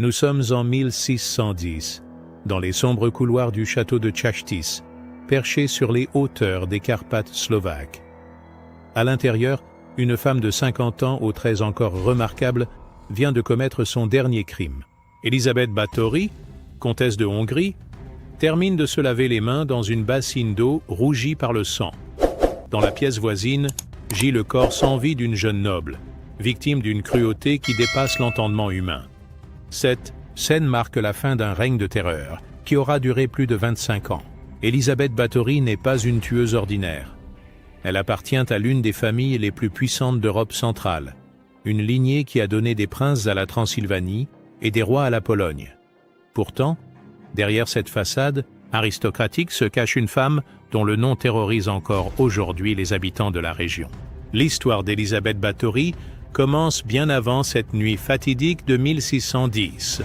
Nous sommes en 1610, dans les sombres couloirs du château de Čachtice, perché sur les hauteurs des Carpates slovaques. À l'intérieur, une femme de 50 ans aux traits encore remarquables vient de commettre son dernier crime. Elisabeth Báthory, comtesse de Hongrie, termine de se laver les mains dans une bassine d'eau rougie par le sang. Dans la pièce voisine, gît le corps sans vie d'une jeune noble, victime d'une cruauté qui dépasse l'entendement humain. Cette scène marque la fin d'un règne de terreur qui aura duré plus de 25 ans. Elisabeth Báthory n'est pas une tueuse ordinaire. Elle appartient à l'une des familles les plus puissantes d'Europe centrale, une lignée qui a donné des princes à la Transylvanie et des rois à la Pologne. Pourtant, derrière cette façade aristocratique se cache une femme dont le nom terrorise encore aujourd'hui les habitants de la région. L'histoire d'Elisabeth Báthory commence bien avant cette nuit fatidique de 1610.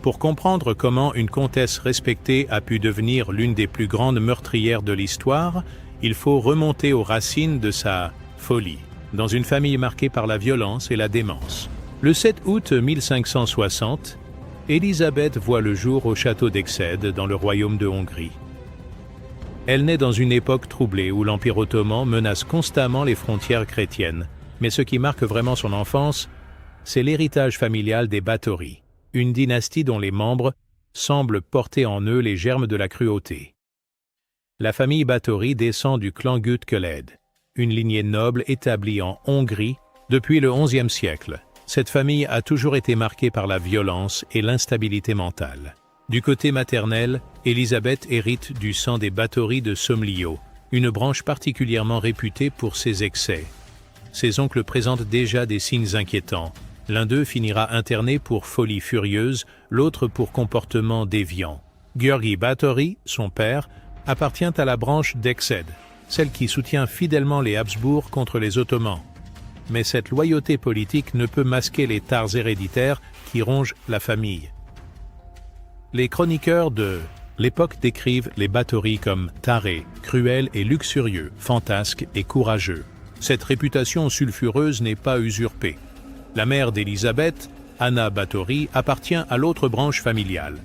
Pour comprendre comment une comtesse respectée a pu devenir l'une des plus grandes meurtrières de l'histoire, il faut remonter aux racines de sa folie, dans une famille marquée par la violence et la démence. Le 7 août 1560, Élisabeth voit le jour au château d'Ecsed, dans le royaume de Hongrie. Elle naît dans une époque troublée où l'Empire ottoman menace constamment les frontières chrétiennes. Mais ce qui marque vraiment son enfance, c'est l'héritage familial des Báthory, une dynastie dont les membres semblent porter en eux les germes de la cruauté. La famille Báthory descend du clan Götkeled, une lignée noble établie en Hongrie depuis le XIe siècle. Cette famille a toujours été marquée par la violence et l'instabilité mentale. Du côté maternel, Élisabeth hérite du sang des Báthory de Somlyo, une branche particulièrement réputée pour ses excès. Ses oncles présentent déjà des signes inquiétants. L'un d'eux finira interné pour folie furieuse, l'autre pour comportement déviant. György Báthory, son père, appartient à la branche d'Ecsed, celle qui soutient fidèlement les Habsbourg contre les Ottomans. Mais cette loyauté politique ne peut masquer les tares héréditaires qui rongent la famille. Les chroniqueurs de l'époque décrivent les Báthory comme tarés, cruels et luxurieux, fantasques et courageux. Cette réputation sulfureuse n'est pas usurpée. La mère d'Élisabeth, Anna Báthory, appartient à l'autre branche familiale.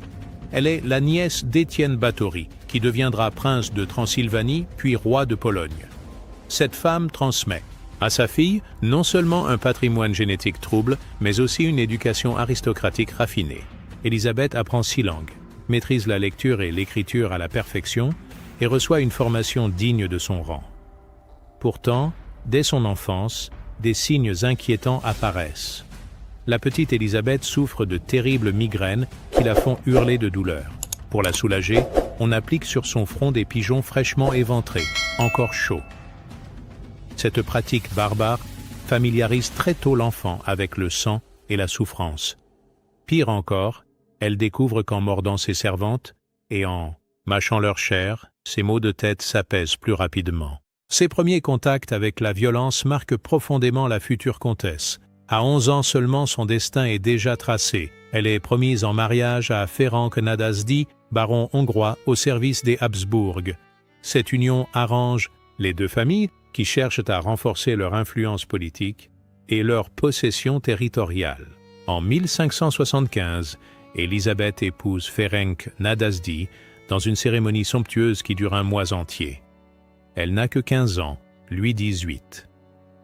Elle est la nièce d'Étienne Báthory, qui deviendra prince de Transylvanie puis roi de Pologne. Cette femme transmet à sa fille non seulement un patrimoine génétique trouble, mais aussi une éducation aristocratique raffinée. Élisabeth apprend 6 langues, maîtrise la lecture et l'écriture à la perfection et reçoit une formation digne de son rang. Pourtant, dès son enfance, des signes inquiétants apparaissent. La petite Élisabeth souffre de terribles migraines qui la font hurler de douleur. Pour la soulager, on applique sur son front des pigeons fraîchement éventrés, encore chauds. Cette pratique barbare familiarise très tôt l'enfant avec le sang et la souffrance. Pire encore, elle découvre qu'en mordant ses servantes et en mâchant leur chair, ses maux de tête s'apaisent plus rapidement. Ses premiers contacts avec la violence marquent profondément la future comtesse. À 11 ans seulement, son destin est déjà tracé. Elle est promise en mariage à Ferenc Nadasdy, baron hongrois au service des Habsbourg. Cette union arrange les deux familles qui cherchent à renforcer leur influence politique et leur possession territoriale. En 1575, Élisabeth épouse Ferenc Nadasdy dans une cérémonie somptueuse qui dure un mois entier. Elle n'a que 15 ans, lui 18.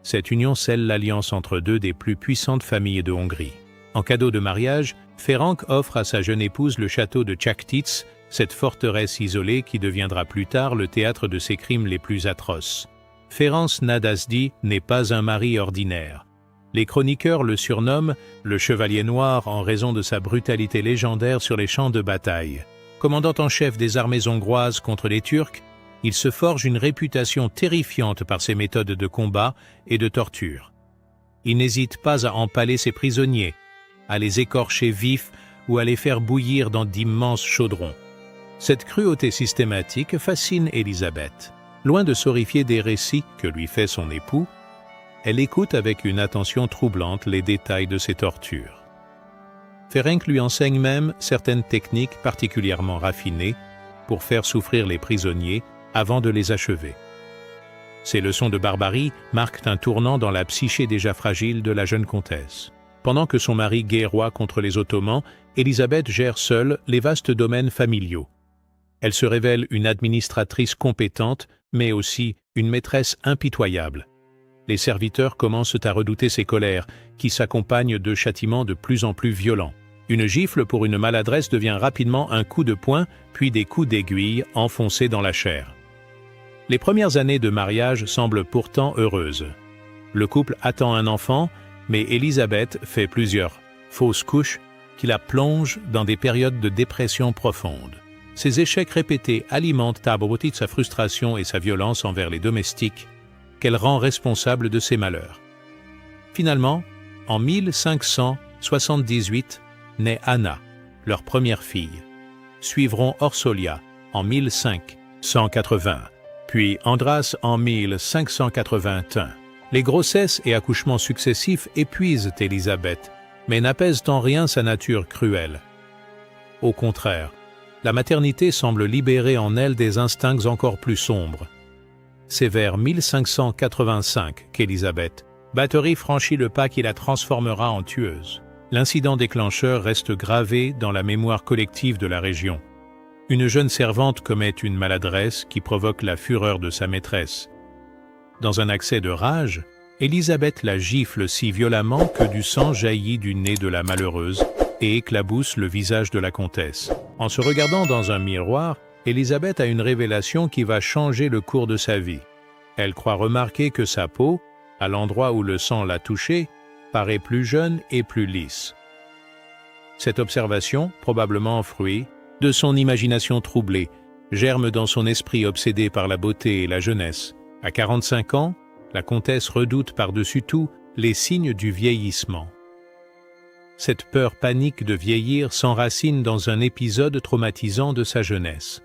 Cette union scelle l'alliance entre deux des plus puissantes familles de Hongrie. En cadeau de mariage, Ferenc offre à sa jeune épouse le château de Čachtice, cette forteresse isolée qui deviendra plus tard le théâtre de ses crimes les plus atroces. Ferenc Nadasdy n'est pas un mari ordinaire. Les chroniqueurs le surnomment le Chevalier Noir en raison de sa brutalité légendaire sur les champs de bataille. Commandant en chef des armées hongroises contre les Turcs, il se forge une réputation terrifiante par ses méthodes de combat et de torture. Il n'hésite pas à empaler ses prisonniers, à les écorcher vifs ou à les faire bouillir dans d'immenses chaudrons. Cette cruauté systématique fascine Élisabeth. Loin de s'horrifier des récits que lui fait son époux, elle écoute avec une attention troublante les détails de ses tortures. Ferenc lui enseigne même certaines techniques particulièrement raffinées pour faire souffrir les prisonniers avant de les achever. Ces leçons de barbarie marquent un tournant dans la psyché déjà fragile de la jeune comtesse. Pendant que son mari guerroie contre les Ottomans, Élisabeth gère seule les vastes domaines familiaux. Elle se révèle une administratrice compétente, mais aussi une maîtresse impitoyable. Les serviteurs commencent à redouter ses colères, qui s'accompagnent de châtiments de plus en plus violents. Une gifle pour une maladresse devient rapidement un coup de poing, puis des coups d'aiguille enfoncés dans la chair. Les premières années de mariage semblent pourtant heureuses. Le couple attend un enfant, mais Élisabeth fait plusieurs fausses couches qui la plongent dans des périodes de dépression profonde. Ces échecs répétés alimentent à Bobotit sa frustration et sa violence envers les domestiques, qu'elle rend responsable de ses malheurs. Finalement, en 1578, naît Anna, leur première fille. Suivront Orsolia en 1580, puis Andras en 1581. Les grossesses et accouchements successifs épuisent Élisabeth, mais n'apaisent en rien sa nature cruelle. Au contraire, la maternité semble libérer en elle des instincts encore plus sombres. C'est vers 1585 qu'Élisabeth, Bathory franchit le pas qui la transformera en tueuse. L'incident déclencheur reste gravé dans la mémoire collective de la région. Une jeune servante commet une maladresse qui provoque la fureur de sa maîtresse. Dans un accès de rage, Élisabeth la gifle si violemment que du sang jaillit du nez de la malheureuse et éclabousse le visage de la comtesse. En se regardant dans un miroir, Élisabeth a une révélation qui va changer le cours de sa vie. Elle croit remarquer que sa peau, à l'endroit où le sang l'a touchée, paraît plus jeune et plus lisse. Cette observation, probablement fruit de son imagination troublée, germe dans son esprit obsédé par la beauté et la jeunesse. À 45 ans, la comtesse redoute par-dessus tout les signes du vieillissement. Cette peur panique de vieillir s'enracine dans un épisode traumatisant de sa jeunesse.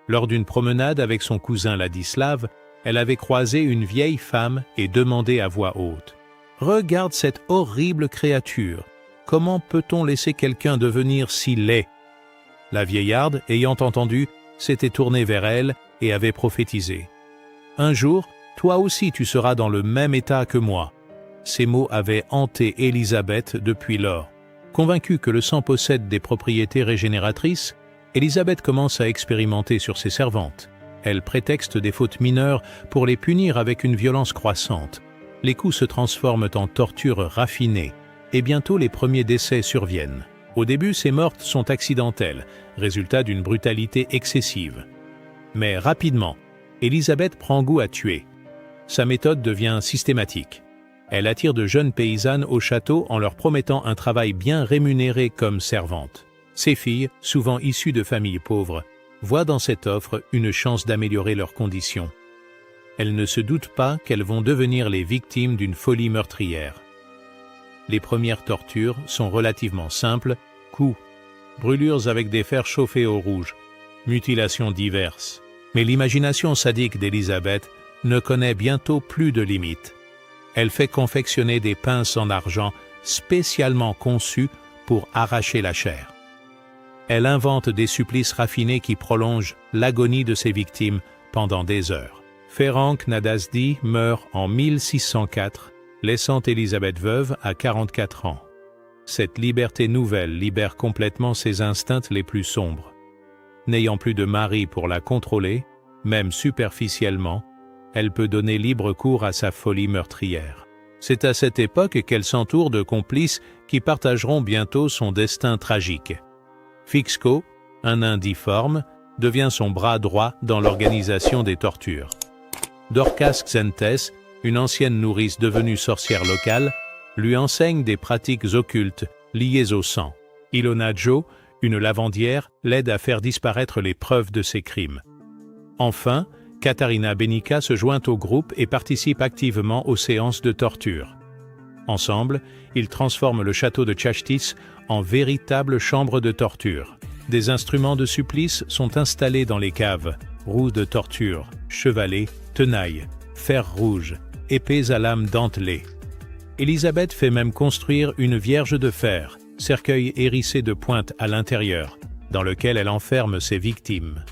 Lors d'une promenade avec son cousin Ladislav, elle avait croisé une vieille femme et demandé à voix haute « Regarde cette horrible créature. Comment peut-on laisser quelqu'un devenir si laid ?» La vieillarde, ayant entendu, s'était tournée vers elle et avait prophétisé « Un jour, toi aussi tu seras dans le même état que moi. » Ces mots avaient hanté Élisabeth depuis lors. Convaincue que le sang possède des propriétés régénératrices, Élisabeth commence à expérimenter sur ses servantes. Elle prétexte des fautes mineures pour les punir avec une violence croissante. Les coups se transforment en tortures raffinées, et bientôt les premiers décès surviennent. Au début, ces meurtres sont accidentels, résultat d'une brutalité excessive. Mais rapidement, Élisabeth prend goût à tuer. Sa méthode devient systématique. Elle attire de jeunes paysannes au château en leur promettant un travail bien rémunéré comme servantes. Ces filles, souvent issues de familles pauvres, voient dans cette offre une chance d'améliorer leurs conditions. Elles ne se doutent pas qu'elles vont devenir les victimes d'une folie meurtrière. Les premières tortures sont relativement simples, coups, brûlures avec des fers chauffés au rouge, mutilations diverses. Mais l'imagination sadique d'Élisabeth ne connaît bientôt plus de limites. Elle fait confectionner des pinces en argent spécialement conçues pour arracher la chair. Elle invente des supplices raffinés qui prolongent l'agonie de ses victimes pendant des heures. Ferenc Nadasdi meurt en 1604, laissant Élisabeth veuve à 44 ans. Cette liberté nouvelle libère complètement ses instincts les plus sombres. N'ayant plus de mari pour la contrôler, même superficiellement, elle peut donner libre cours à sa folie meurtrière. C'est à cette époque qu'elle s'entoure de complices qui partageront bientôt son destin tragique. Fixco, un nain difforme, devient son bras droit dans l'organisation des tortures. Dorcas Xentes, une ancienne nourrice devenue sorcière locale, lui enseigne des pratiques occultes liées au sang. Ilona Jo, une lavandière, l'aide à faire disparaître les preuves de ses crimes. Enfin, Katarina Benica se joint au groupe et participe activement aux séances de torture. Ensemble, ils transforment le château de Chashtis en véritable chambre de torture. Des instruments de supplice sont installés dans les caves, roues de torture, chevalets, tenailles, fer rouge, épées à lame dentelée. Élisabeth fait même construire une vierge de fer, cercueil hérissé de pointes à l'intérieur, dans lequel elle enferme ses victimes.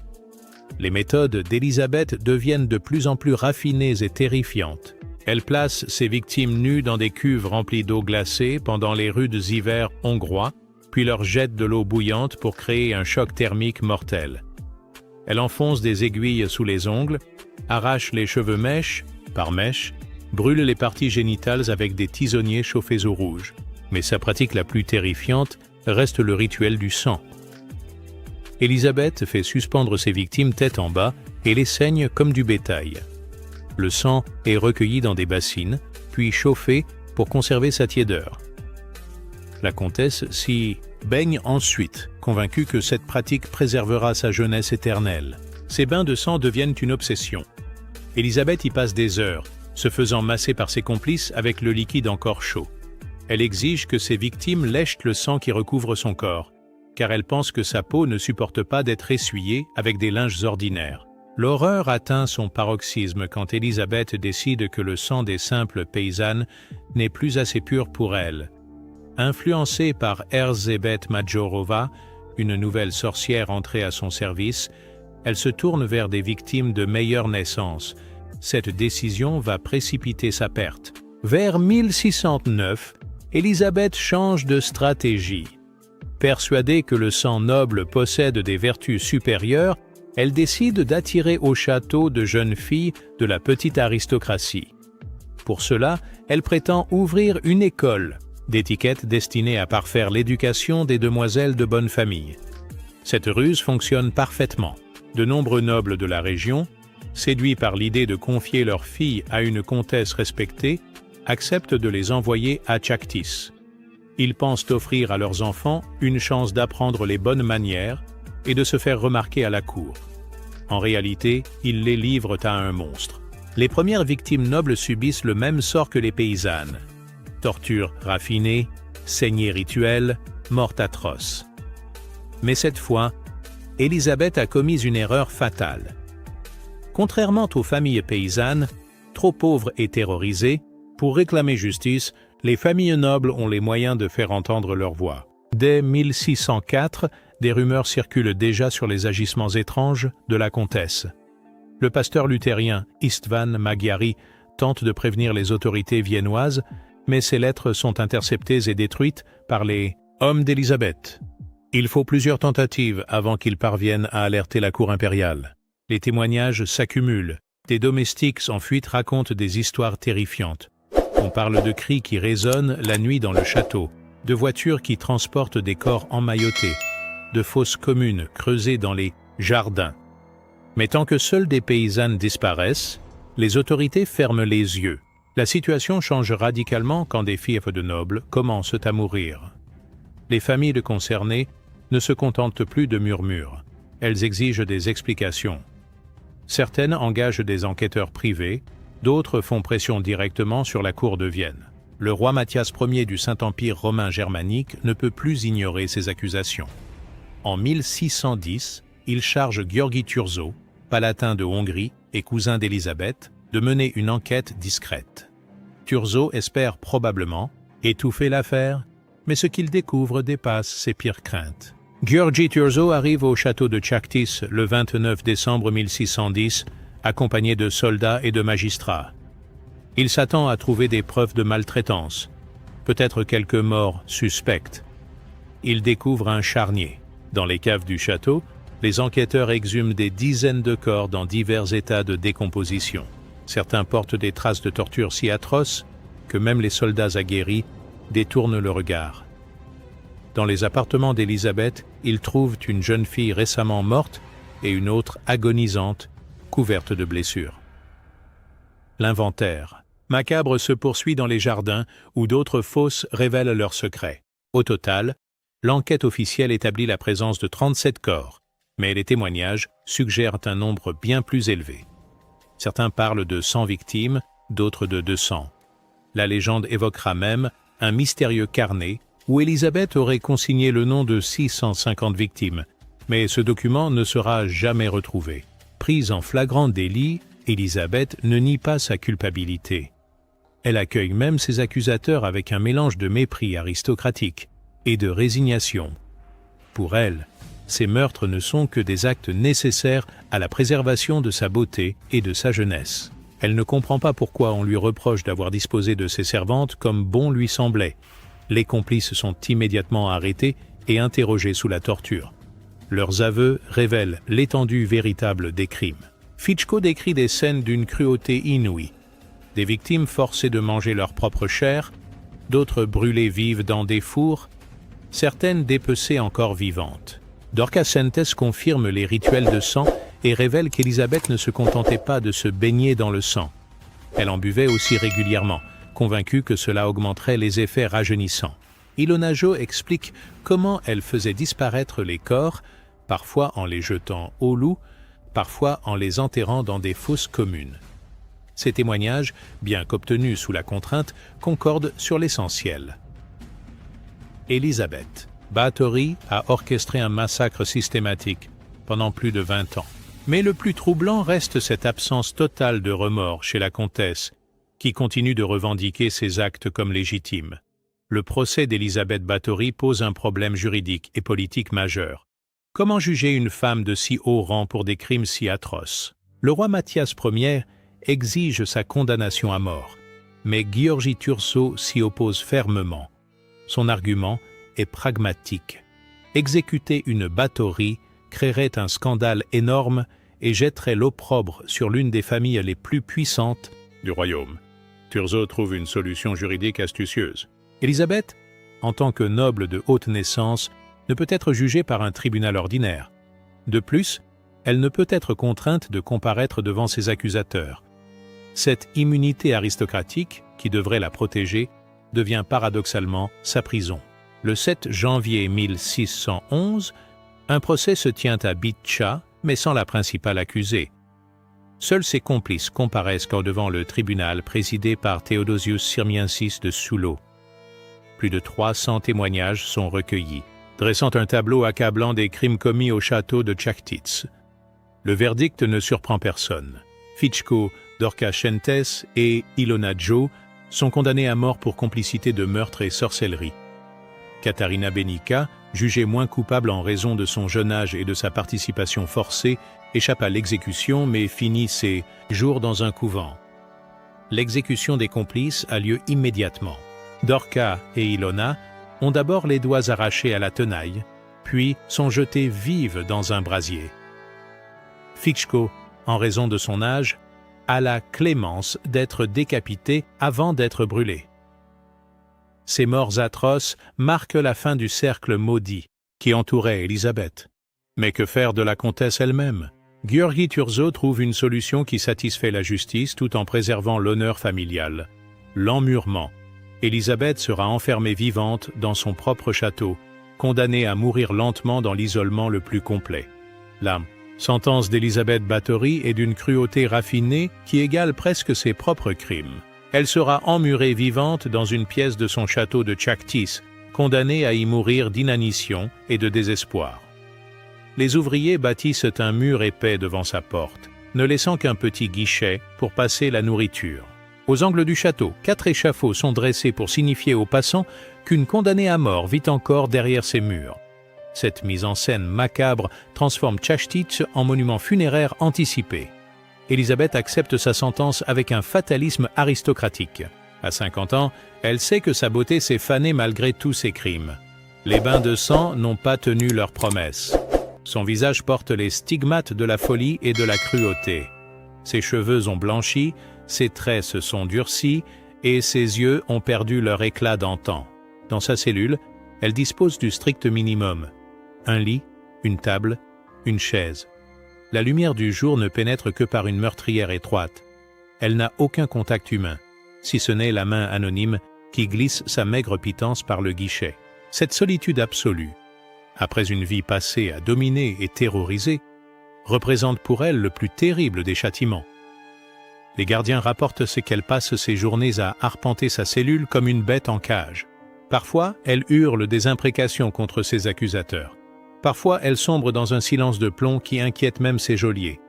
Les méthodes d'Élisabeth deviennent de plus en plus raffinées et terrifiantes. Elle place ses victimes nues dans des cuves remplies d'eau glacée pendant les rudes hivers hongrois, puis leur jette de l'eau bouillante pour créer un choc thermique mortel. Elle enfonce des aiguilles sous les ongles, arrache les cheveux mèche par mèche, brûle les parties génitales avec des tisonniers chauffés au rouge. Mais sa pratique la plus terrifiante reste le rituel du sang. Élisabeth fait suspendre ses victimes tête en bas et les saigne comme du bétail. Le sang est recueilli dans des bassines, puis chauffé pour conserver sa tiédeur. La comtesse s'y baigne ensuite, convaincue que cette pratique préservera sa jeunesse éternelle. Ces bains de sang deviennent une obsession. Élisabeth y passe des heures, se faisant masser par ses complices avec le liquide encore chaud. Elle exige que ses victimes lèchent le sang qui recouvre son corps, car elle pense que sa peau ne supporte pas d'être essuyée avec des linges ordinaires. L'horreur atteint son paroxysme quand Élisabeth décide que le sang des simples paysannes n'est plus assez pur pour elle. Influencée par Erzsébet Majorova, une nouvelle sorcière entrée à son service, elle se tourne vers des victimes de meilleure naissance. Cette décision va précipiter sa perte. Vers 1609, Élisabeth change de stratégie. Persuadée que le sang noble possède des vertus supérieures, elle décide d'attirer au château de jeunes filles de la petite aristocratie. Pour cela, elle prétend ouvrir une école d'étiquette destinée à parfaire l'éducation des demoiselles de bonne famille. Cette ruse fonctionne parfaitement. De nombreux nobles de la région, séduits par l'idée de confier leurs filles à une comtesse respectée, acceptent de les envoyer à Tchaktis. Ils pensent offrir à leurs enfants une chance d'apprendre les bonnes manières et de se faire remarquer à la cour. En réalité, ils les livrent à un monstre. Les premières victimes nobles subissent le même sort que les paysannes. Torture raffinée, saignée rituelle, mort atroce. Mais cette fois, Élisabeth a commis une erreur fatale. Contrairement aux familles paysannes, trop pauvres et terrorisées, pour réclamer justice, les familles nobles ont les moyens de faire entendre leur voix. Dès 1604, des rumeurs circulent déjà sur les agissements étranges de la comtesse. Le pasteur luthérien Istvan Magyari tente de prévenir les autorités viennoises, mais ses lettres sont interceptées et détruites par les « hommes d'Élisabeth ». Il faut plusieurs tentatives avant qu'ils parviennent à alerter la cour impériale. Les témoignages s'accumulent. Des domestiques en fuite racontent des histoires terrifiantes. On parle de cris qui résonnent la nuit dans le château, de voitures qui transportent des corps emmaillotés, de fosses communes creusées dans les jardins. Mais tant que seules des paysannes disparaissent, les autorités ferment les yeux. La situation change radicalement quand des fiefs de nobles commencent à mourir. Les familles concernées ne se contentent plus de murmures. Elles exigent des explications. Certaines engagent des enquêteurs privés, d'autres font pression directement sur la cour de Vienne. Le roi Matthias Ier du Saint-Empire romain germanique ne peut plus ignorer ces accusations. En 1610, il charge György Thurzó, palatin de Hongrie et cousin d'Élisabeth, de mener une enquête discrète. Thurzó espère probablement étouffer l'affaire, mais ce qu'il découvre dépasse ses pires craintes. György Thurzó arrive au château de Tchaktis le 29 décembre 1610, accompagné de soldats et de magistrats. Il s'attend à trouver des preuves de maltraitance, peut-être quelques morts suspectes. Il découvre un charnier. Dans les caves du château, les enquêteurs exhument des dizaines de corps dans divers états de décomposition. Certains portent des traces de torture si atroces que même les soldats aguerris détournent le regard. Dans les appartements d'Élisabeth, ils trouvent une jeune fille récemment morte et une autre agonisante, couverte de blessures. L'inventaire macabre se poursuit dans les jardins où d'autres fosses révèlent leurs secrets. Au total, l'enquête officielle établit la présence de 37 corps, mais les témoignages suggèrent un nombre bien plus élevé. Certains parlent de 100 victimes, d'autres de 200. La légende évoquera même un mystérieux carnet où Élisabeth aurait consigné le nom de 650 victimes, mais ce document ne sera jamais retrouvé. Prise en flagrant délit, Élisabeth ne nie pas sa culpabilité. Elle accueille même ses accusateurs avec un mélange de mépris aristocratique et de résignation. Pour elle, ces meurtres ne sont que des actes nécessaires à la préservation de sa beauté et de sa jeunesse. Elle ne comprend pas pourquoi on lui reproche d'avoir disposé de ses servantes comme bon lui semblait. Les complices sont immédiatement arrêtés et interrogés sous la torture. Leurs aveux révèlent l'étendue véritable des crimes. Fitchko décrit des scènes d'une cruauté inouïe. Des victimes forcées de manger leur propre chair, d'autres brûlées vives dans des fours, certaines dépecées encore vivantes. Dorcas Shentes confirme les rituels de sang et révèle qu'Élisabeth ne se contentait pas de se baigner dans le sang. Elle en buvait aussi régulièrement, convaincue que cela augmenterait les effets rajeunissants. Ilona Jo explique comment elle faisait disparaître les corps, parfois en les jetant au loup, parfois en les enterrant dans des fosses communes. Ces témoignages, bien qu'obtenus sous la contrainte, concordent sur l'essentiel. Élisabeth Báthory a orchestré un massacre systématique pendant plus de 20 ans. Mais le plus troublant reste cette absence totale de remords chez la comtesse, qui continue de revendiquer ses actes comme légitimes. Le procès d'Élisabeth Báthory pose un problème juridique et politique majeur. Comment juger une femme de si haut rang pour des crimes si atroces? Le roi Mathias Ier exige sa condamnation à mort, mais György Thurzó s'y oppose fermement. Son argument est pragmatique. Exécuter une Báthory créerait un scandale énorme et jetterait l'opprobre sur l'une des familles les plus puissantes du royaume. Thurzó trouve une solution juridique astucieuse. Élisabeth, en tant que noble de haute naissance, ne peut être jugée par un tribunal ordinaire. De plus, elle ne peut être contrainte de comparaître devant ses accusateurs. Cette immunité aristocratique, qui devrait la protéger, devient paradoxalement sa prison. Le 7 janvier 1611, un procès se tient à Bitcha, mais sans la principale accusée. Seuls ses complices comparaissent devant le tribunal présidé par Theodosius Sirmiensis de Soulo. Plus de 300 témoignages sont recueillis, dressant un tableau accablant des crimes commis au château de Čachtitz. Le verdict ne surprend personne. Fitchko, Dorcas Shentes et Ilona Jo sont condamnés à mort pour complicité de meurtre et sorcellerie. Katarina Benica, jugée moins coupable en raison de son jeune âge et de sa participation forcée, échappe à l'exécution mais finit ses jours dans un couvent. L'exécution des complices a lieu immédiatement. Dorcas et Ilona ont d'abord les doigts arrachés à la tenaille, puis sont jetés vives dans un brasier. Fitchko, en raison de son âge, a la clémence d'être décapité avant d'être brûlé. Ces morts atroces marquent la fin du cercle maudit qui entourait Élisabeth. Mais que faire de la comtesse elle-même? György Thurzó trouve une solution qui satisfait la justice tout en préservant l'honneur familial. L'emmurement. Élisabeth sera enfermée vivante dans son propre château, condamnée à mourir lentement dans l'isolement le plus complet. La sentence d'Élisabeth Báthory est d'une cruauté raffinée qui égale presque ses propres crimes. Elle sera emmurée vivante dans une pièce de son château de Čachtitz, condamnée à y mourir d'inanition et de désespoir. Les ouvriers bâtissent un mur épais devant sa porte, ne laissant qu'un petit guichet pour passer la nourriture. Aux angles du château, 4 échafauds sont dressés pour signifier aux passants qu'une condamnée à mort vit encore derrière ces murs. Cette mise en scène macabre transforme Čachtitz en monument funéraire anticipé. Élisabeth accepte sa sentence avec un fatalisme aristocratique. À 50 ans, elle sait que sa beauté s'est fanée malgré tous ses crimes. Les bains de sang n'ont pas tenu leurs promesses. Son visage porte les stigmates de la folie et de la cruauté. Ses cheveux ont blanchi, ses traits se sont durcis et ses yeux ont perdu leur éclat d'antan. Dans sa cellule, elle dispose du strict minimum. Un lit, une table, une chaise. La lumière du jour ne pénètre que par une meurtrière étroite. Elle n'a aucun contact humain, si ce n'est la main anonyme qui glisse sa maigre pitance par le guichet. Cette solitude absolue, après une vie passée à dominer et terroriser, représente pour elle le plus terrible des châtiments. Les gardiens rapportent qu'elle passe ses journées à arpenter sa cellule comme une bête en cage. Parfois, elle hurle des imprécations contre ses accusateurs. Parfois, elle sombre dans un silence de plomb qui inquiète même ses geôliers.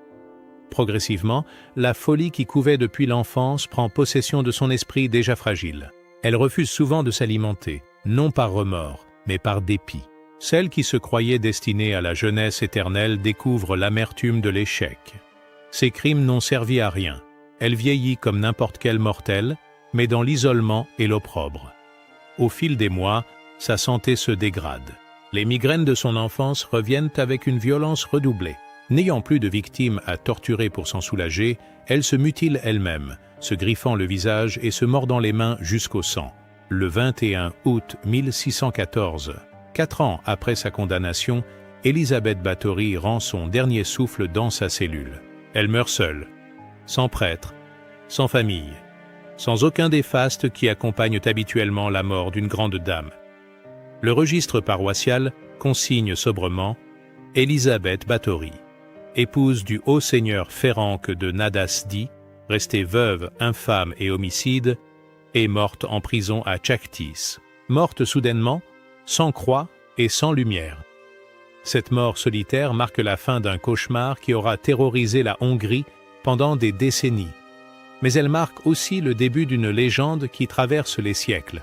Progressivement, la folie qui couvait depuis l'enfance prend possession de son esprit déjà fragile. Elle refuse souvent de s'alimenter, non par remords, mais par dépit. Celle qui se croyait destinée à la jeunesse éternelle découvre l'amertume de l'échec. Ses crimes n'ont servi à rien. Elle vieillit comme n'importe quel mortel, mais dans l'isolement et l'opprobre. Au fil des mois, sa santé se dégrade. Les migraines de son enfance reviennent avec une violence redoublée. N'ayant plus de victimes à torturer pour s'en soulager, elle se mutile elle-même, se griffant le visage et se mordant les mains jusqu'au sang. Le 21 août 1614, 4 ans après sa condamnation, Élisabeth Báthory rend son dernier souffle dans sa cellule. Elle meurt seule, sans prêtre, sans famille, sans aucun des fastes qui accompagnent habituellement la mort d'une grande dame. Le registre paroissial consigne sobrement « Élisabeth Báthory, épouse du haut seigneur Ferenc de Nadasdy, restée veuve, infâme et homicide, est morte en prison à Tchaktis, morte soudainement, sans croix et sans lumière. » Cette mort solitaire marque la fin d'un cauchemar qui aura terrorisé la Hongrie pendant des décennies. Mais elle marque aussi le début d'une légende qui traverse les siècles.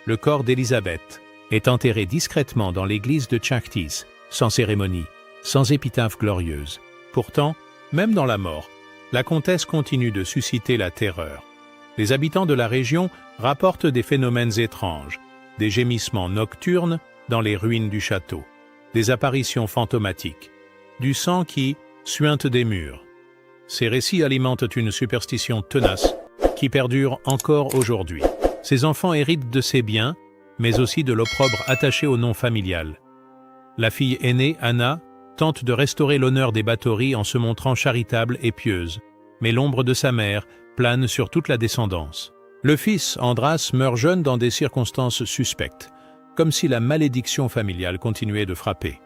Le corps d'Élisabeth est enterré discrètement dans l'église de Tchaktis, sans cérémonie, sans épitaphe glorieuse. Pourtant, même dans la mort, la comtesse continue de susciter la terreur. Les habitants de la région rapportent des phénomènes étranges, des gémissements nocturnes dans les ruines du château, des apparitions fantomatiques, du sang qui suinte des murs. Ces récits alimentent une superstition tenace qui perdure encore aujourd'hui. Ces enfants héritent de ces biens, mais aussi de l'opprobre attaché au nom familial. La fille aînée, Anna, tente de restaurer l'honneur des Báthory en se montrant charitable et pieuse, mais l'ombre de sa mère plane sur toute la descendance. Le fils, András, meurt jeune dans des circonstances suspectes, comme si la malédiction familiale continuait de frapper.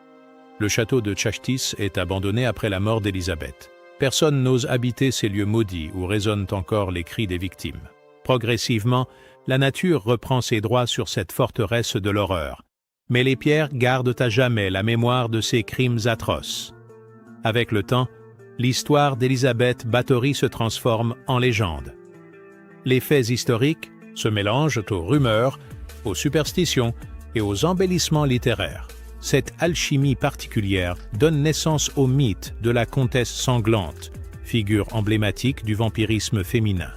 Le château de Tchaktis est abandonné après la mort d'Élisabeth. Personne n'ose habiter ces lieux maudits où résonnent encore les cris des victimes. Progressivement, la nature reprend ses droits sur cette forteresse de l'horreur. Mais les pierres gardent à jamais la mémoire de ces crimes atroces. Avec le temps, l'histoire d'Élisabeth Báthory se transforme en légende. Les faits historiques se mélangent aux rumeurs, aux superstitions et aux embellissements littéraires. Cette alchimie particulière donne naissance au mythe de la comtesse sanglante, figure emblématique du vampirisme féminin.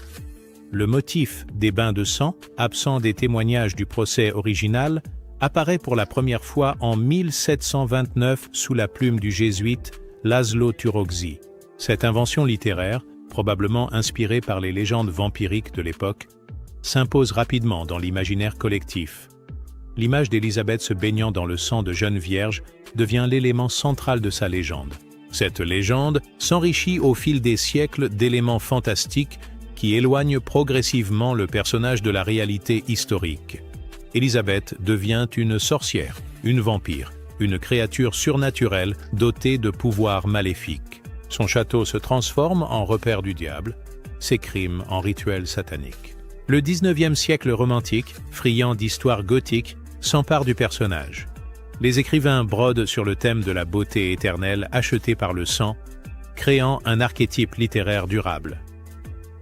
Le motif des bains de sang, absent des témoignages du procès original, apparaît pour la première fois en 1729 sous la plume du jésuite László Turokzy. Cette invention littéraire, probablement inspirée par les légendes vampiriques de l'époque, s'impose rapidement dans l'imaginaire collectif. L'image d'Élisabeth se baignant dans le sang de jeune vierge devient l'élément central de sa légende. Cette légende s'enrichit au fil des siècles d'éléments fantastiques qui éloignent progressivement le personnage de la réalité historique. Élisabeth devient une sorcière, une vampire, une créature surnaturelle dotée de pouvoirs maléfiques. Son château se transforme en repère du diable, ses crimes en rituels sataniques. Le 19e siècle romantique, friand d'histoire gothique, s'empare du personnage. Les écrivains brodent sur le thème de la beauté éternelle achetée par le sang, créant un archétype littéraire durable.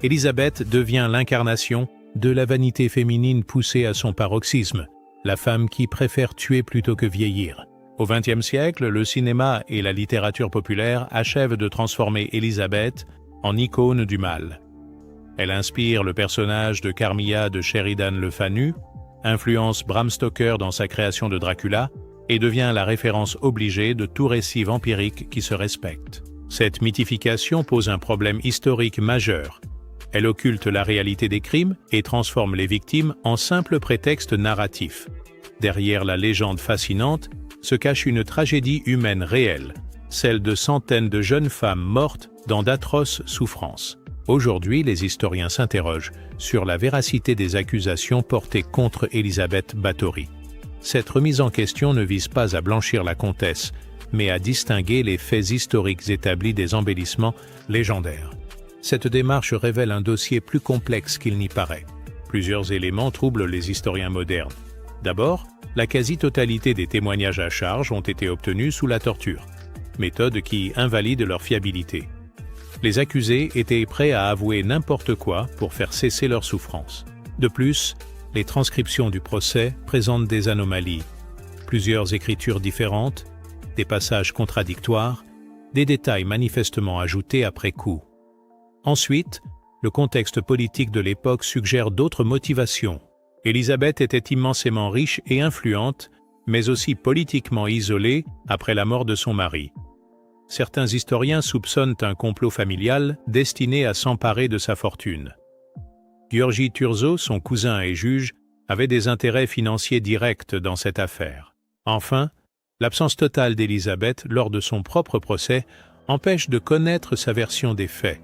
Élisabeth devient l'incarnation de la vanité féminine poussée à son paroxysme, la femme qui préfère tuer plutôt que vieillir. Au XXe siècle, le cinéma et la littérature populaire achèvent de transformer Élisabeth en icône du mal. Elle inspire le personnage de Carmilla de Sheridan Le Fanu, influence Bram Stoker dans sa création de Dracula et devient la référence obligée de tout récit vampirique qui se respecte. Cette mythification pose un problème historique majeur. Elle occulte la réalité des crimes et transforme les victimes en simples prétextes narratifs. Derrière la légende fascinante se cache une tragédie humaine réelle, celle de centaines de jeunes femmes mortes dans d'atroces souffrances. Aujourd'hui, les historiens s'interrogent sur la véracité des accusations portées contre Élisabeth Báthory. Cette remise en question ne vise pas à blanchir la comtesse, mais à distinguer les faits historiques établis des embellissements légendaires. Cette démarche révèle un dossier plus complexe qu'il n'y paraît. Plusieurs éléments troublent les historiens modernes. D'abord, la quasi-totalité des témoignages à charge ont été obtenus sous la torture, méthode qui invalide leur fiabilité. Les accusés étaient prêts à avouer n'importe quoi pour faire cesser leur souffrance. De plus, les transcriptions du procès présentent des anomalies, plusieurs écritures différentes, des passages contradictoires, des détails manifestement ajoutés après coup. Ensuite, le contexte politique de l'époque suggère d'autres motivations. Élisabeth était immensément riche et influente, mais aussi politiquement isolée après la mort de son mari. Certains historiens soupçonnent un complot familial destiné à s'emparer de sa fortune. György Thurzó, son cousin et juge, avait des intérêts financiers directs dans cette affaire. Enfin, l'absence totale d'Élisabeth lors de son propre procès empêche de connaître sa version des faits.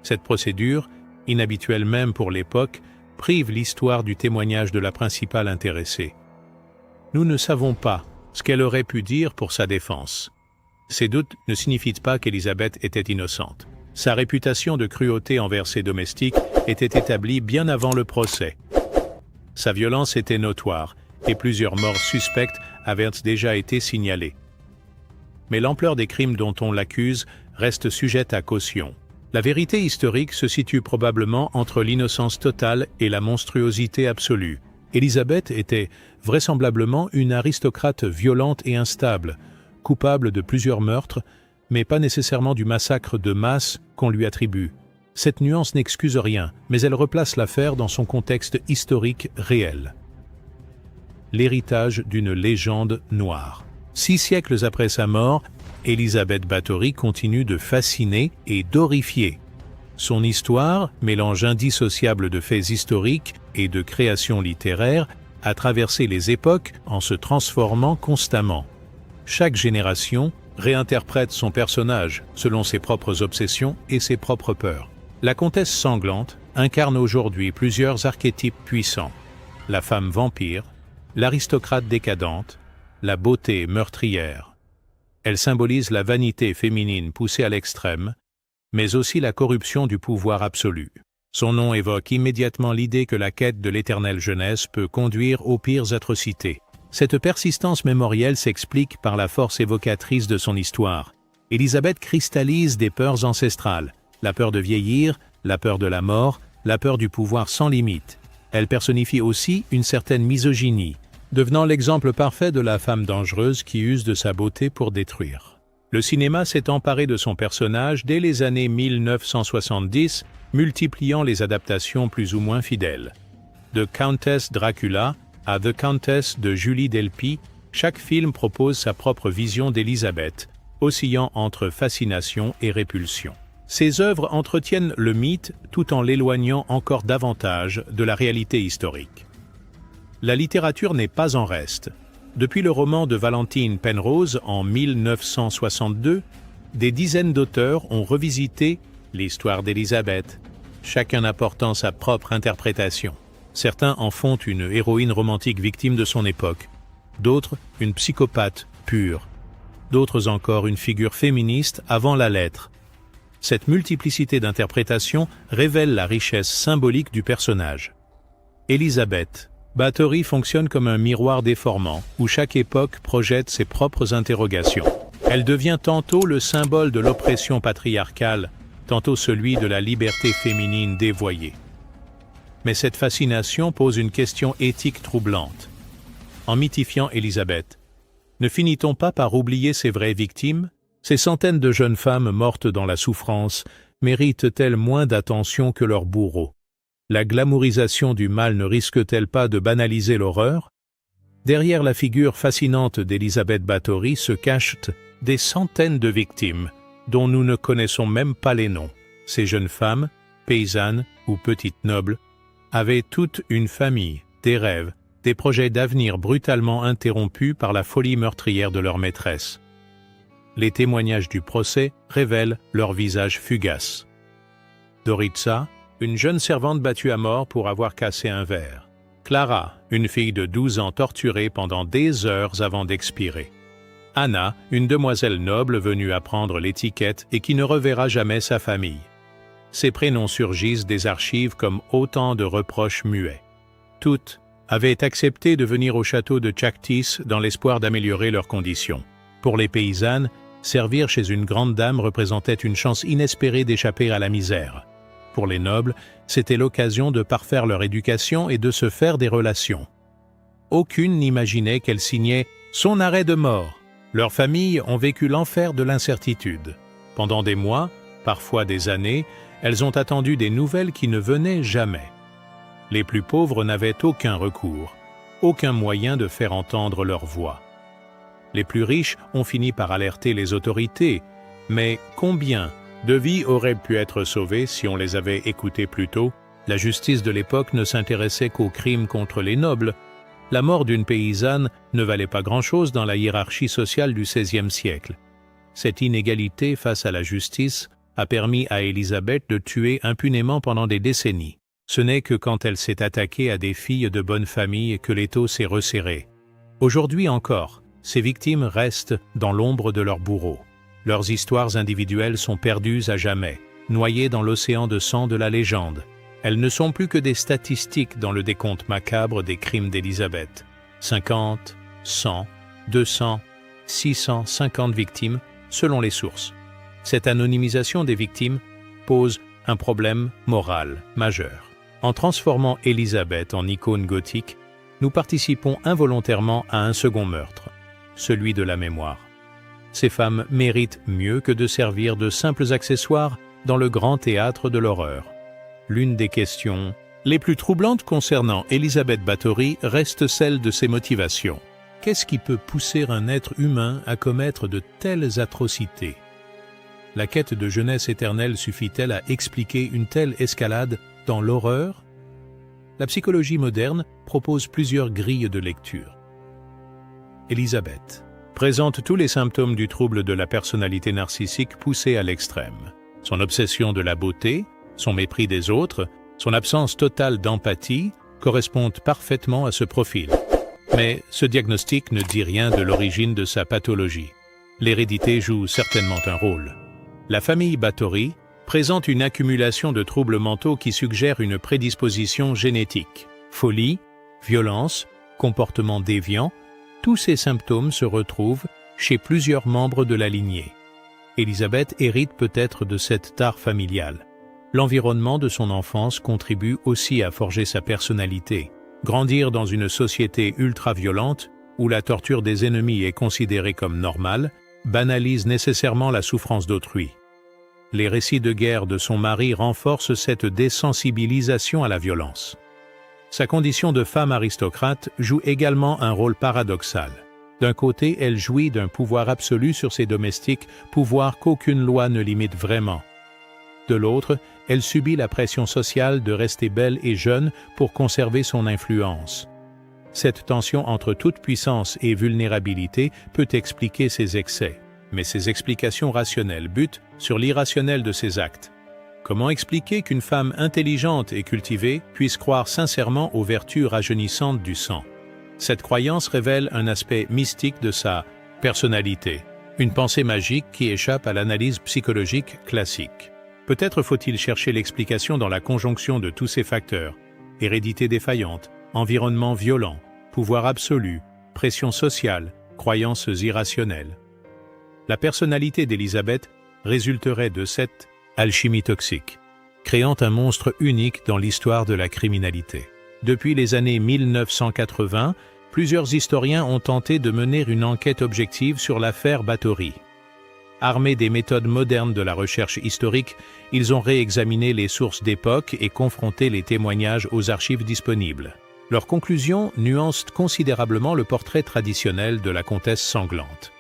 Cette procédure, inhabituelle même pour l'époque, prive l'histoire du témoignage de la principale intéressée. Nous ne savons pas ce qu'elle aurait pu dire pour sa défense. Ces doutes ne signifient pas qu'Élisabeth était innocente. Sa réputation de cruauté envers ses domestiques était établie bien avant le procès. Sa violence était notoire et plusieurs morts suspectes avaient déjà été signalées. Mais l'ampleur des crimes dont on l'accuse reste sujette à caution. La vérité historique se situe probablement entre l'innocence totale et la monstruosité absolue. Élisabeth était vraisemblablement une aristocrate violente et instable, coupable de plusieurs meurtres, mais pas nécessairement du massacre de masse qu'on lui attribue. Cette nuance n'excuse rien, mais elle replace l'affaire dans son contexte historique réel. L'héritage d'une légende noire. 6 siècles après sa mort, Élisabeth Báthory continue de fasciner et d'horrifier. Son histoire, mélange indissociable de faits historiques et de créations littéraires, a traversé les époques en se transformant constamment. Chaque génération réinterprète son personnage selon ses propres obsessions et ses propres peurs. La comtesse sanglante incarne aujourd'hui plusieurs archétypes puissants. La femme vampire, l'aristocrate décadente, la beauté meurtrière. Elle symbolise la vanité féminine poussée à l'extrême, mais aussi la corruption du pouvoir absolu. Son nom évoque immédiatement l'idée que la quête de l'éternelle jeunesse peut conduire aux pires atrocités. Cette persistance mémorielle s'explique par la force évocatrice de son histoire. Élisabeth cristallise des peurs ancestrales, la peur de vieillir, la peur de la mort, la peur du pouvoir sans limite. Elle personnifie aussi une certaine misogynie, devenant l'exemple parfait de la femme dangereuse qui use de sa beauté pour détruire. Le cinéma s'est emparé de son personnage dès les années 1970, multipliant les adaptations plus ou moins fidèles. De Countess Dracula à The Countess de Julie Delpy, chaque film propose sa propre vision d'Élisabeth, oscillant entre fascination et répulsion. Ces œuvres entretiennent le mythe tout en l'éloignant encore davantage de la réalité historique. La littérature n'est pas en reste. Depuis le roman de Valentine Penrose en 1962, des dizaines d'auteurs ont revisité l'histoire d'Élisabeth, chacun apportant sa propre interprétation. Certains en font une héroïne romantique victime de son époque, d'autres une psychopathe pure, d'autres encore une figure féministe avant la lettre. Cette multiplicité d'interprétations révèle la richesse symbolique du personnage. Élisabeth Báthory fonctionne comme un miroir déformant, où chaque époque projette ses propres interrogations. Elle devient tantôt le symbole de l'oppression patriarcale, tantôt celui de la liberté féminine dévoyée. Mais cette fascination pose une question éthique troublante. En mythifiant Élisabeth, ne finit-on pas par oublier ses vraies victimes? Ces centaines de jeunes femmes mortes dans la souffrance méritent-elles moins d'attention que leurs bourreaux? La glamourisation du mal ne risque-t-elle pas de banaliser l'horreur? Derrière la figure fascinante d'Élisabeth Báthory se cachent des centaines de victimes, dont nous ne connaissons même pas les noms. Ces jeunes femmes, paysannes ou petites nobles, avaient toute une famille, des rêves, des projets d'avenir brutalement interrompus par la folie meurtrière de leur maîtresse. Les témoignages du procès révèlent leur visage fugace. Doritza, une jeune servante battue à mort pour avoir cassé un verre. Clara, une fille de 12 ans torturée pendant des heures avant d'expirer. Anna, une demoiselle noble venue apprendre l'étiquette et qui ne reverra jamais sa famille. Ces prénoms surgissent des archives comme autant de reproches muets. Toutes avaient accepté de venir au château de Cháktis dans l'espoir d'améliorer leurs conditions. Pour les paysannes, servir chez une grande dame représentait une chance inespérée d'échapper à la misère. Pour les nobles, c'était l'occasion de parfaire leur éducation et de se faire des relations. Aucune n'imaginait qu'elle signait son arrêt de mort. Leurs familles ont vécu l'enfer de l'incertitude. Pendant des mois, parfois des années, Elles ont attendu des nouvelles qui ne venaient jamais. Les plus pauvres n'avaient aucun recours, aucun moyen de faire entendre leur voix. Les plus riches ont fini par alerter les autorités, mais combien de vies auraient pu être sauvées si on les avait écoutées plus tôt? La justice de l'époque ne s'intéressait qu'aux crimes contre les nobles. La mort d'une paysanne ne valait pas grand-chose dans la hiérarchie sociale du XVIe siècle. Cette inégalité face à la justice a permis à Élisabeth de tuer impunément pendant des décennies. Ce n'est que quand elle s'est attaquée à des filles de bonne famille que l'étau s'est resserré. Aujourd'hui encore, ces victimes restent dans l'ombre de leurs bourreaux. Leurs histoires individuelles sont perdues à jamais, noyées dans l'océan de sang de la légende. Elles ne sont plus que des statistiques dans le décompte macabre des crimes d'Élisabeth. 50, 100, 200, 650 victimes, selon les sources. Cette anonymisation des victimes pose un problème moral majeur. En transformant Élisabeth en icône gothique, nous participons involontairement à un second meurtre, celui de la mémoire. Ces femmes méritent mieux que de servir de simples accessoires dans le grand théâtre de l'horreur. L'une des questions les plus troublantes concernant Élisabeth Báthory reste celle de ses motivations. Qu'est-ce qui peut pousser un être humain à commettre de telles atrocités? La quête de jeunesse éternelle suffit-elle à expliquer une telle escalade dans l'horreur? La psychologie moderne propose plusieurs grilles de lecture. Élisabeth présente tous les symptômes du trouble de la personnalité narcissique poussée à l'extrême. Son obsession de la beauté, son mépris des autres, son absence totale d'empathie correspondent parfaitement à ce profil. Mais ce diagnostic ne dit rien de l'origine de sa pathologie. L'hérédité joue certainement un rôle. La famille Báthory présente une accumulation de troubles mentaux qui suggèrent une prédisposition génétique. Folie, violence, comportement déviant, tous ces symptômes se retrouvent chez plusieurs membres de la lignée. Élisabeth hérite peut-être de cette tare familiale. L'environnement de son enfance contribue aussi à forger sa personnalité. Grandir dans une société ultra-violente, où la torture des ennemis est considérée comme normale, banalise nécessairement la souffrance d'autrui. Les récits de guerre de son mari renforcent cette désensibilisation à la violence. Sa condition de femme aristocrate joue également un rôle paradoxal. D'un côté, elle jouit d'un pouvoir absolu sur ses domestiques, pouvoir qu'aucune loi ne limite vraiment. De l'autre, elle subit la pression sociale de rester belle et jeune pour conserver son influence. Cette tension entre toute puissance et vulnérabilité peut expliquer ses excès, mais ces explications rationnelles butent sur l'irrationnel de ses actes. Comment expliquer qu'une femme intelligente et cultivée puisse croire sincèrement aux vertus rajeunissantes du sang? Cette croyance révèle un aspect mystique de sa personnalité, une pensée magique qui échappe à l'analyse psychologique classique. Peut-être faut-il chercher l'explication dans la conjonction de tous ces facteurs: hérédité défaillante, environnement violent, pouvoir absolu, pression sociale, croyances irrationnelles. La personnalité d'Élisabeth résulterait de cette alchimie toxique, créant un monstre unique dans l'histoire de la criminalité. Depuis les années 1980, plusieurs historiens ont tenté de mener une enquête objective sur l'affaire Báthory. Armés des méthodes modernes de la recherche historique, ils ont réexaminé les sources d'époque et confronté les témoignages aux archives disponibles. Leurs conclusions nuancent considérablement le portrait traditionnel de la comtesse sanglante.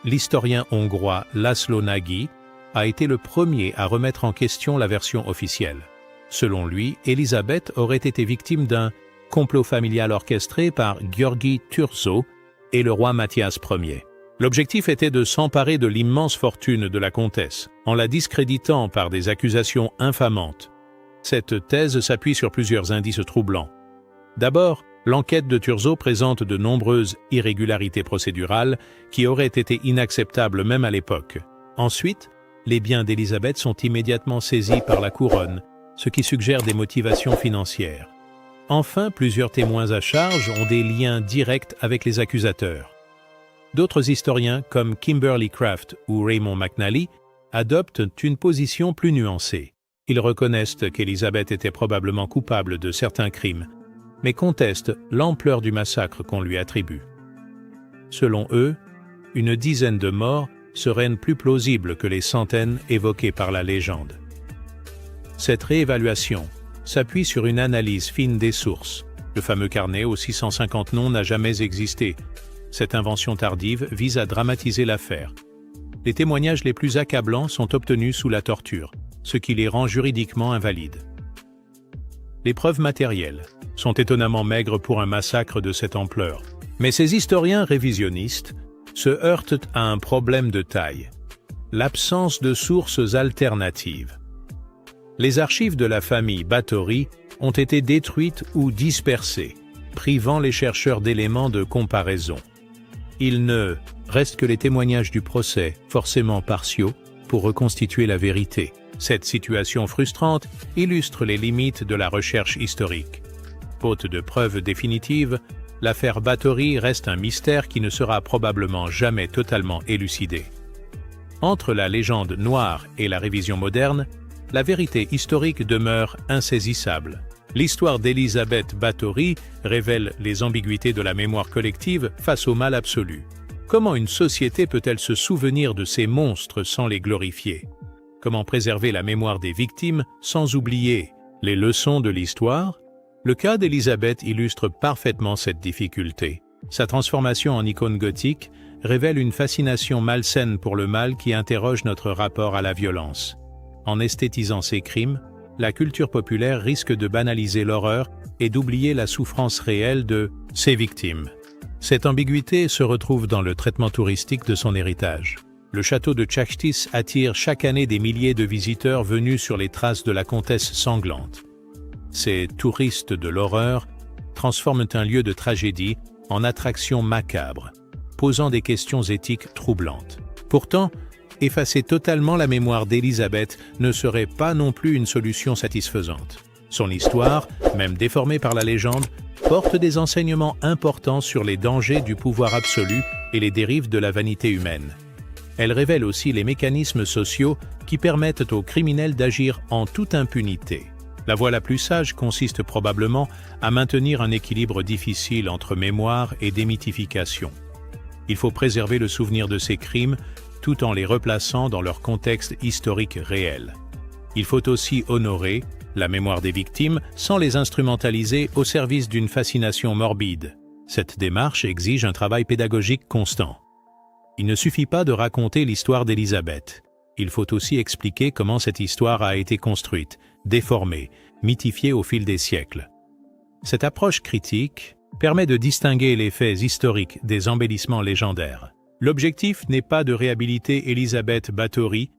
L'historien hongrois László Nagy a été le premier à remettre en question la version officielle. Selon lui, Élisabeth aurait été victime d'un complot familial orchestré par György Thurzó et le roi Matthias Ier. L'objectif était de s'emparer de l'immense fortune de la comtesse, en la discréditant par des accusations infamantes. Cette thèse s'appuie sur plusieurs indices troublants. D'abord, l'enquête de Thurzó présente de nombreuses irrégularités procédurales qui auraient été inacceptables même à l'époque. Ensuite, les biens d'Élisabeth sont immédiatement saisis par la couronne, ce qui suggère des motivations financières. Enfin, plusieurs témoins à charge ont des liens directs avec les accusateurs. D'autres historiens, comme Kimberly Craft ou Raymond McNally, adoptent une position plus nuancée. Ils reconnaissent qu'Élisabeth était probablement coupable de certains crimes, mais contestent l'ampleur du massacre qu'on lui attribue. Selon eux, une dizaine de morts seraient plus plausibles que les centaines évoquées par la légende. Cette réévaluation s'appuie sur une analyse fine des sources. Le fameux carnet aux 650 noms n'a jamais existé. Cette invention tardive vise à dramatiser l'affaire. Les témoignages les plus accablants sont obtenus sous la torture, ce qui les rend juridiquement invalides. Les preuves matérielles sont étonnamment maigres pour un massacre de cette ampleur. Mais ces historiens révisionnistes se heurtent à un problème de taille: l'absence de sources alternatives. Les archives de la famille Báthory ont été détruites ou dispersées, privant les chercheurs d'éléments de comparaison. Il ne reste que les témoignages du procès, forcément partiaux, pour reconstituer la vérité. Cette situation frustrante illustre les limites de la recherche historique. Faute de preuves définitives, l'affaire Báthory reste un mystère qui ne sera probablement jamais totalement élucidé. Entre la légende noire et la révision moderne, la vérité historique demeure insaisissable. L'histoire d'Elisabeth Báthory révèle les ambiguïtés de la mémoire collective face au mal absolu. Comment une société peut-elle se souvenir de ces monstres sans les glorifier? Comment préserver la mémoire des victimes sans oublier les leçons de l'histoire? Le cas d'Elisabeth illustre parfaitement cette difficulté. Sa transformation en icône gothique révèle une fascination malsaine pour le mal qui interroge notre rapport à la violence. En esthétisant ces crimes, la culture populaire risque de banaliser l'horreur et d'oublier la souffrance réelle de ses victimes. Cette ambiguïté se retrouve dans le traitement touristique de son héritage. Le château de Cháchtis attire chaque année des milliers de visiteurs venus sur les traces de la comtesse sanglante. Ces touristes de l'horreur transforment un lieu de tragédie en attraction macabre, posant des questions éthiques troublantes. Pourtant, effacer totalement la mémoire d'Elisabeth ne serait pas non plus une solution satisfaisante. Son histoire, même déformée par la légende, porte des enseignements importants sur les dangers du pouvoir absolu et les dérives de la vanité humaine. Elle révèle aussi les mécanismes sociaux qui permettent aux criminels d'agir en toute impunité. La voie la plus sage consiste probablement à maintenir un équilibre difficile entre mémoire et démythification. Il faut préserver le souvenir de ces crimes tout en les replaçant dans leur contexte historique réel. Il faut aussi honorer la mémoire des victimes sans les instrumentaliser au service d'une fascination morbide. Cette démarche exige un travail pédagogique constant. Il ne suffit pas de raconter l'histoire d'Elisabeth. Il faut aussi expliquer comment cette histoire a été construite, déformée, mythifiée au fil des siècles. Cette approche critique permet de distinguer les faits historiques des embellissements légendaires. L'objectif n'est pas de réhabiliter Elisabeth Báthory,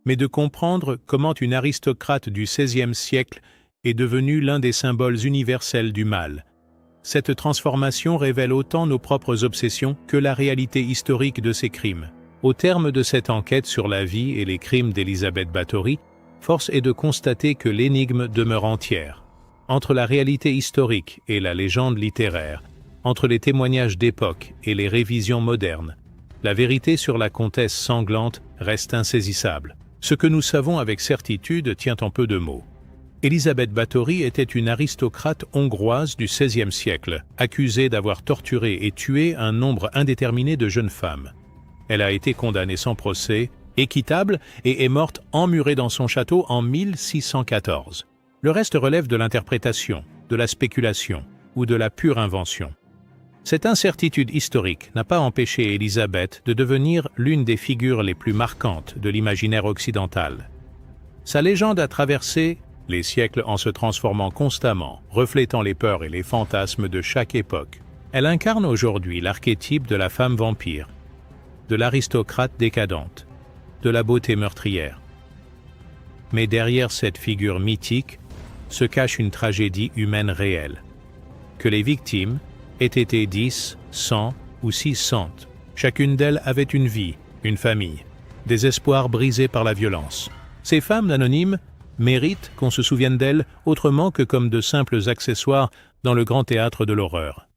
mais de comprendre comment une aristocrate du XVIe siècle est devenue l'un des symboles universels du mal. Cette transformation révèle autant nos propres obsessions que la réalité historique de ces crimes. Au terme de cette enquête sur la vie et les crimes d'Elisabeth Báthory, force est de constater que l'énigme demeure entière. Entre la réalité historique et la légende littéraire, entre les témoignages d'époque et les révisions modernes, la vérité sur la comtesse sanglante reste insaisissable. Ce que nous savons avec certitude tient en peu de mots. Elisabeth Báthory était une aristocrate hongroise du XVIe siècle, accusée d'avoir torturé et tué un nombre indéterminé de jeunes femmes. Elle a été condamnée sans procès, équitable, et est morte emmurée dans son château en 1614. Le reste relève de l'interprétation, de la spéculation ou de la pure invention. Cette incertitude historique n'a pas empêché Elisabeth de devenir l'une des figures les plus marquantes de l'imaginaire occidental. Sa légende a traversé les siècles en se transformant constamment, reflétant les peurs et les fantasmes de chaque époque. Elle incarne aujourd'hui l'archétype de la femme vampire, de l'aristocrate décadente, de la beauté meurtrière. Mais derrière cette figure mythique se cache une tragédie humaine réelle. Que les victimes aient été 10, 100 ou 600, chacune d'elles avait une vie, une famille, des espoirs brisés par la violence. Ces femmes anonymes méritent qu'on se souvienne d'elles autrement que comme de simples accessoires dans le grand théâtre de l'horreur.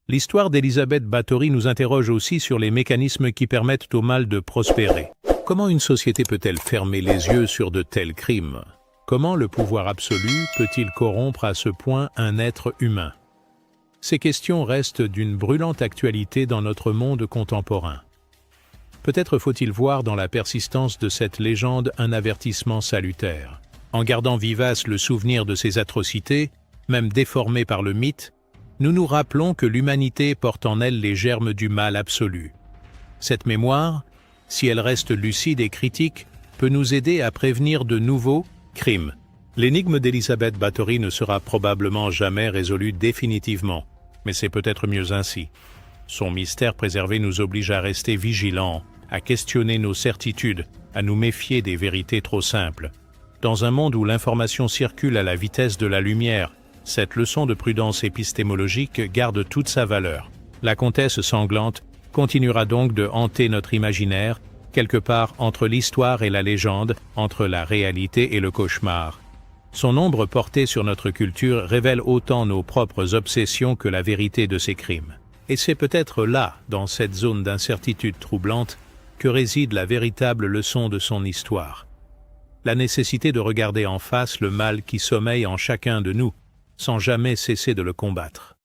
L'histoire d'Elisabeth Báthory nous interroge aussi sur les mécanismes qui permettent au mal de prospérer. Comment une société peut-elle fermer les yeux sur de tels crimes? Comment le pouvoir absolu peut-il corrompre à ce point un être humain? Ces questions restent d'une brûlante actualité dans notre monde contemporain. Peut-être faut-il voir dans la persistance de cette légende un avertissement salutaire. En gardant vivace le souvenir de ces atrocités, même déformées par le mythe, nous nous rappelons que l'humanité porte en elle les germes du mal absolu. Cette mémoire, si elle reste lucide et critique, peut nous aider à prévenir de nouveaux crimes. L'énigme d'Elisabeth Báthory ne sera probablement jamais résolue définitivement, mais c'est peut-être mieux ainsi. Son mystère préservé nous oblige à rester vigilants, à questionner nos certitudes, à nous méfier des vérités trop simples. Dans un monde où l'information circule à la vitesse de la lumière, cette leçon de prudence épistémologique garde toute sa valeur. La comtesse sanglante continuera donc de hanter notre imaginaire, quelque part entre l'histoire et la légende, entre la réalité et le cauchemar. Son ombre portée sur notre culture révèle autant nos propres obsessions que la vérité de ses crimes. Et c'est peut-être là, dans cette zone d'incertitude troublante, que réside la véritable leçon de son histoire. La nécessité de regarder en face le mal qui sommeille en chacun de nous, sans jamais cesser de le combattre.